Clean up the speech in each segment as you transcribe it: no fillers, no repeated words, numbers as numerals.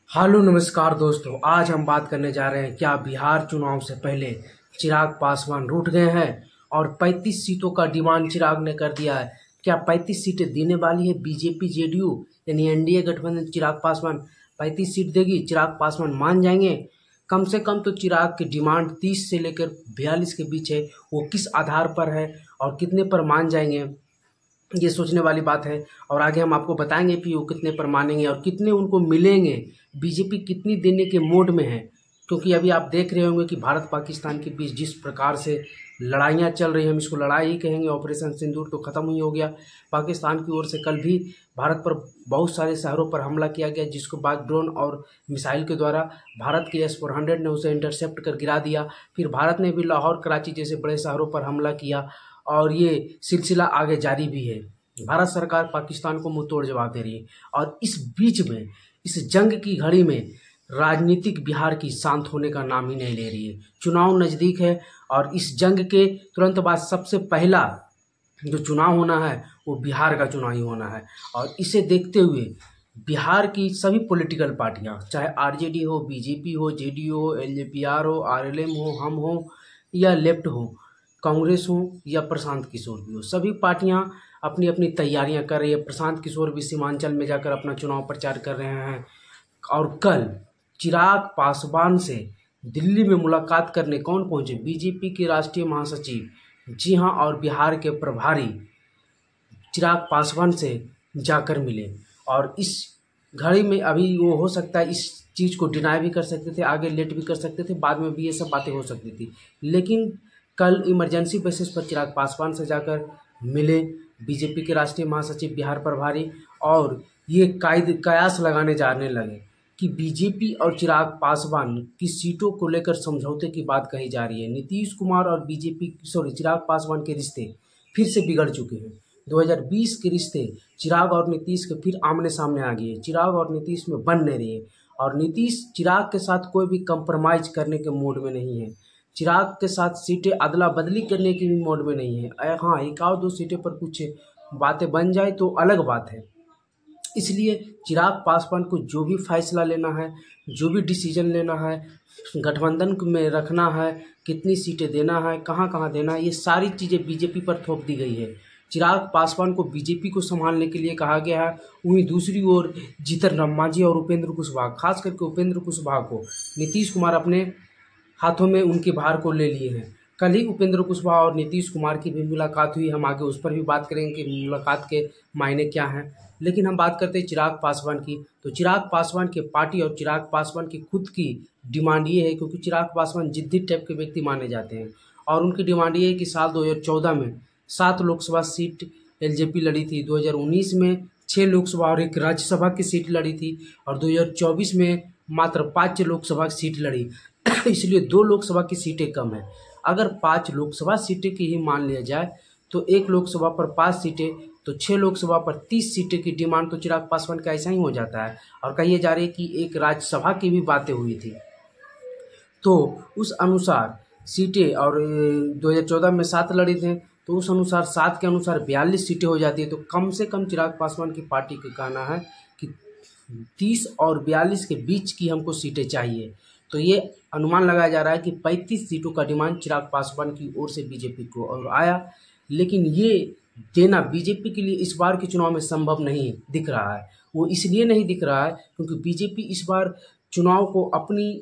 Hello नमस्कार दोस्तों, आज हम बात करने जा रहे हैं क्या बिहार चुनाव से पहले चिराग पासवान रूठ गए हैं और 35 सीटों का डिमांड चिराग ने कर दिया है। क्या 35 सीटें देने वाली है बीजेपी जेडीयू यानी एनडीए गठबंधन? चिराग पासवान 35 सीट देगी? चिराग पासवान मान जाएंगे? कम से कम तो चिराग की डिमांड 30 से लेकर 42 के बीच है। वो किस आधार पर है और कितने पर मान जाएंगे, ये सोचने वाली बात है। और आगे हम आपको बताएंगे कि वो कितने पर मानेंगे और कितने उनको मिलेंगे, बीजेपी कितनी देने के मोड में है। क्योंकि अभी आप देख रहे होंगे कि भारत पाकिस्तान के बीच जिस प्रकार से लड़ाइयाँ चल रही हैं, हम इसको लड़ाई ही कहेंगे। ऑपरेशन सिंदूर तो ख़त्म ही हो गया। पाकिस्तान की ओर से कल भी भारत पर बहुत सारे शहरों पर हमला किया गया, जिसको बाद ड्रोन और मिसाइल के द्वारा भारत के S-400 ने उसे इंटरसेप्ट कर गिरा दिया। फिर भारत ने भी लाहौर, कराची जैसे बड़े शहरों पर हमला किया और ये सिलसिला आगे जारी भी है। भारत सरकार पाकिस्तान को मुंह तोड़ जवाब दे रही है। और इस बीच में, इस जंग की घड़ी में राजनीतिक बिहार की शांत होने का नाम ही नहीं ले रही है। चुनाव नज़दीक है और इस जंग के तुरंत बाद सबसे पहला जो चुनाव होना है वो बिहार का चुनाव ही होना है। और इसे देखते हुए बिहार की सभी पॉलिटिकल पार्टियां, चाहे आरजेडी हो, बीजेपी हो, जेडीयू हो, एलजेपीआर हो, आरएलएम हो, हम हो या लेफ्ट हो, कांग्रेस हो या प्रशांत किशोर भी हो, सभी पार्टियां अपनी अपनी तैयारियां कर रही है। प्रशांत किशोर भी सीमांचल में जाकर अपना चुनाव प्रचार कर रहे हैं। और कल चिराग पासवान से दिल्ली में मुलाकात करने कौन पहुंचे? बीजेपी के राष्ट्रीय महासचिव, जी हां, और बिहार के प्रभारी चिराग पासवान से जाकर मिले। और इस घड़ी में अभी वो हो सकता है इस चीज़ को डिनाई भी कर सकते थे, आगे लेट भी कर सकते थे, बाद में भी ये सब बातें हो सकती थी। लेकिन कल इमरजेंसी बेसिस पर चिराग पासवान से जाकर मिले बीजेपी के राष्ट्रीय महासचिव, बिहार प्रभारी। और ये कयास लगाने जाने लगे कि बीजेपी और चिराग पासवान की सीटों को लेकर समझौते की बात कही जा रही है। नीतीश कुमार और चिराग पासवान के रिश्ते फिर से बिगड़ चुके हैं। 2020 के रिश्ते चिराग और नीतीश के फिर आमने सामने आ गए। चिराग और नीतीश में बन नहीं रही है और नीतीश चिराग के साथ कोई भी कंप्रोमाइज करने के मूड में नहीं है। चिराग के साथ सीटें अदला बदली करने की भी मोड में नहीं है। हाँ, एक और दो सीटें पर कुछ बातें बन जाए तो अलग बात है। इसलिए चिराग पासवान को जो भी फैसला लेना है, जो भी डिसीजन लेना है, गठबंधन में रखना है, कितनी सीटें देना है, कहाँ कहाँ देना है, ये सारी चीज़ें बीजेपी पर थोप दी गई है। चिराग पासवान को बीजेपी को संभालने के लिए कहा गया है। वहीं दूसरी ओर जीतन राम मांझी और उपेंद्र कुशवाहा, खास करके उपेंद्र कुशवाहा को नीतीश कुमार अपने हाथों में उनके भार को ले लिए हैं। कल ही उपेंद्र कुशवाहा और नीतीश कुमार की भी मुलाकात हुई। हम आगे उस पर भी बात करेंगे कि मुलाकात के मायने क्या हैं। लेकिन हम बात करते हैं चिराग पासवान की। तो चिराग पासवान की पार्टी और चिराग पासवान की खुद की डिमांड ये है, क्योंकि चिराग पासवान जिद्दी टाइप के व्यक्ति माने जाते हैं, और उनकी डिमांड ये है कि साल 2014 में 7 लोकसभा सीट एलजेपी लड़ी थी, 2019 में 6 लोकसभा और 1 राज्यसभा की सीट लड़ी थी, और 2024 में मात्र 5 लोकसभा की सीट लड़ी। इसलिए 2 लोकसभा की सीटें कम है। अगर 5 लोकसभा सीटें की ही मान लिया जाए तो 1 लोकसभा पर 5 सीटें, तो 6 लोकसभा पर 30 सीटें की डिमांड तो चिराग पासवान का ऐसा ही हो जाता है। और कहिए जा रही है कि 1 राज्यसभा की भी बातें हुई थी, तो उस अनुसार सीटें, और 2014 में 7 लड़ी थे, तो उस अनुसार 7 के अनुसार 42 सीटें हो जाती है। तो कम से कम चिराग पासवान की पार्टी का कहना है कि 30 और 42 के बीच की हमको सीटें चाहिए। तो ये अनुमान लगाया जा रहा है कि 35 सीटों का डिमांड चिराग पासवान की ओर से बीजेपी को और आया। लेकिन ये देना बीजेपी के लिए इस बार के चुनाव में संभव नहीं दिख रहा है। वो इसलिए नहीं दिख रहा है क्योंकि बीजेपी इस बार चुनाव को अपनी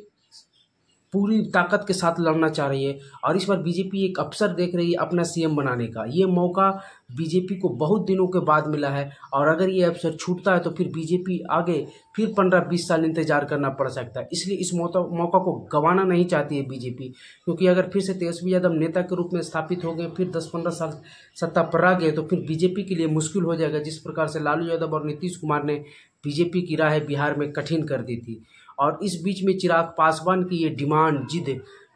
पूरी ताकत के साथ लड़ना चाह रही है, और इस बार बीजेपी एक अवसर देख रही है अपना सीएम बनाने का। ये मौका बीजेपी को बहुत दिनों के बाद मिला है, और अगर ये अवसर छूटता है तो फिर बीजेपी आगे फिर 15-20 साल इंतजार करना पड़ सकता है। इसलिए इस मौका को गंवाना नहीं चाहती है बीजेपी, क्योंकि अगर फिर से तेजस्वी यादव नेता के रूप में स्थापित हो गए, फिर 10-15 साल सत्ता पर आ गए, तो फिर बीजेपी के लिए मुश्किल हो जाएगा। जिस प्रकार से लालू यादव और नीतीश कुमार ने बीजेपी की राह बिहार में कठिन कर दी थी। और इस बीच में चिराग पासवान की ये डिमांड, जिद,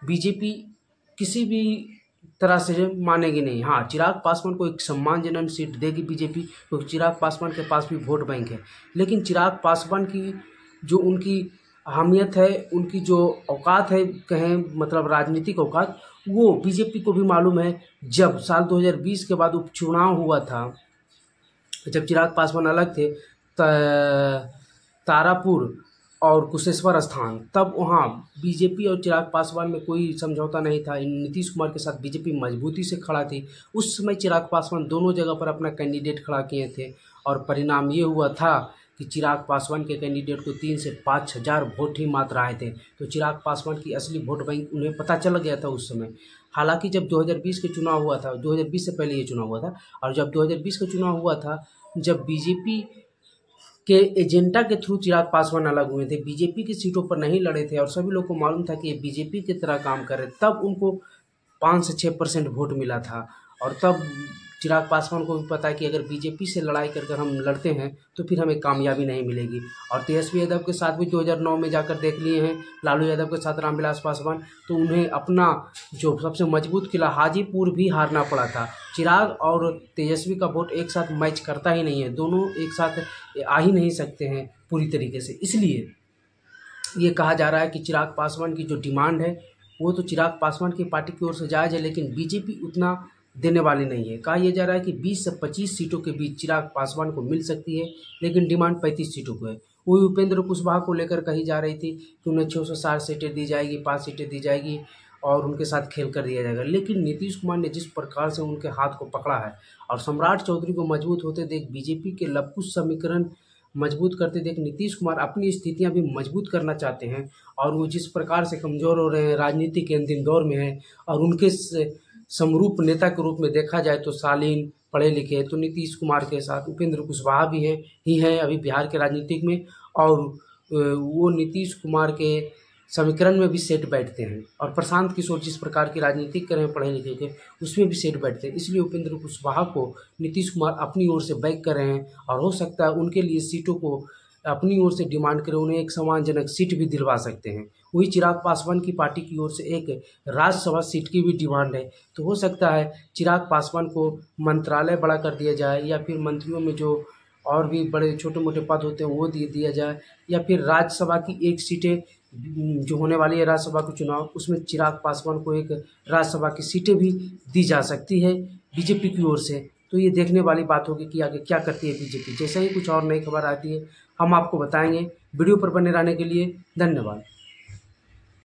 बीजेपी किसी भी तरह से मानेगी नहीं। हाँ, चिराग पासवान को एक सम्मानजनक सीट देगी बीजेपी, क्योंकि चिराग पासवान के पास भी वोट बैंक है। लेकिन चिराग पासवान की जो उनकी अहमियत है, उनकी जो औकात है, कहें मतलब राजनीतिक औकात, वो बीजेपी को भी मालूम है। जब साल 2020 के बाद उपचुनाव हुआ था, जब चिराग पासवान अलग थे, तारापुर और कुशेश्वर स्थान, तब वहाँ बीजेपी और चिराग पासवान में कोई समझौता नहीं था। नीतीश कुमार के साथ बीजेपी मजबूती से खड़ा थी। उस समय चिराग पासवान दोनों जगह पर अपना कैंडिडेट खड़ा किए थे और परिणाम ये हुआ था कि चिराग पासवान के कैंडिडेट को 3 से 5 हज़ार वोट ही मात्र आए थे। तो चिराग पासवान की असली वोट बैंक उन्हें पता चल गया था उस समय। हालांकि जब 2020 के चुनाव हुआ था, 2020 से पहले ये चुनाव हुआ था, और जब 2020 का चुनाव हुआ था, जब बीजेपी के एजेंडा के थ्रू चिराग पासवान अलग हुए थे, बीजेपी की सीटों पर नहीं लड़े थे और सभी लोग को मालूम था कि ये बीजेपी की तरह काम कर रहे, तब उनको 5 से 6% वोट मिला था। और तब चिराग पासवान को भी पता है कि अगर बीजेपी से लड़ाई कर कर हम लड़ते हैं तो फिर हमें कामयाबी नहीं मिलेगी। और तेजस्वी यादव के साथ भी 2009 में जाकर देख लिए हैं, लालू यादव के साथ रामविलास पासवान, तो उन्हें अपना जो सबसे मजबूत किला हाजीपुर भी हारना पड़ा था। चिराग और तेजस्वी का वोट एक साथ मैच करता ही नहीं है, दोनों एक साथ आ ही नहीं सकते हैं पूरी तरीके से। इसलिए ये कहा जा रहा है कि चिराग पासवान की जो डिमांड है वो तो चिराग पासवान की पार्टी की ओर से जायज़ है, लेकिन बीजेपी उतना देने वाली नहीं है। कहा यह जा रहा है कि 20 से 25 सीटों के बीच चिराग पासवान को मिल सकती है, लेकिन डिमांड 35 सीटों को है। वही उपेंद्र कुशवाहा को लेकर कही जा रही थी कि उन्हें 660 सीटें दी जाएगी, 5 सीटें दी जाएगी और उनके साथ खेल कर दिया जाएगा। लेकिन नीतीश कुमार ने जिस प्रकार से उनके हाथ को पकड़ा है और सम्राट चौधरी को मजबूत होते देख, बीजेपी के लवकुश समीकरण मजबूत करते देख नीतीश कुमार अपनी स्थितियां भी मजबूत करना चाहते हैं। और वो जिस प्रकार से कमज़ोर हो रहे हैं, राजनीति के अंतिम दौर में है, और उनके समरूप नेता के रूप में देखा जाए तो शालीन, पढ़े लिखे, तो नीतीश कुमार के साथ उपेंद्र कुशवाहा भी हैं अभी बिहार के राजनीतिक में, और वो नीतीश कुमार के समीकरण में भी सेट बैठते हैं। और प्रशांत किशोर जिस प्रकार की राजनीति कर रहे हैं पढ़े लिखे के, उसमें भी सेट बैठते हैं। इसलिए उपेंद्र कुशवाहा को नीतीश कुमार अपनी ओर से बैक कर रहे हैं और हो सकता है उनके लिए सीटों को अपनी ओर से डिमांड करें, उन्हें एक सम्मानजनक सीट भी दिलवा सकते हैं। वही चिराग पासवान की पार्टी की ओर से एक राज्यसभा सीट की भी डिमांड है। तो हो सकता है चिराग पासवान को मंत्रालय बड़ा कर दिया जाए, या फिर मंत्रियों में जो और भी बड़े छोटे मोटे पद होते हैं वो दे दिया जाए, या फिर राज्यसभा की एक सीटें जो होने वाली है राज्यसभा के चुनाव, उसमें चिराग पासवान को एक राज्यसभा की सीटें भी दी जा सकती है बीजेपी की ओर से। तो ये देखने वाली बात होगी कि आगे क्या करती है बीजेपी। जैसे ही कुछ और नई खबर आती है हम आपको बताएंगे। वीडियो पर बने रहने के लिए धन्यवाद।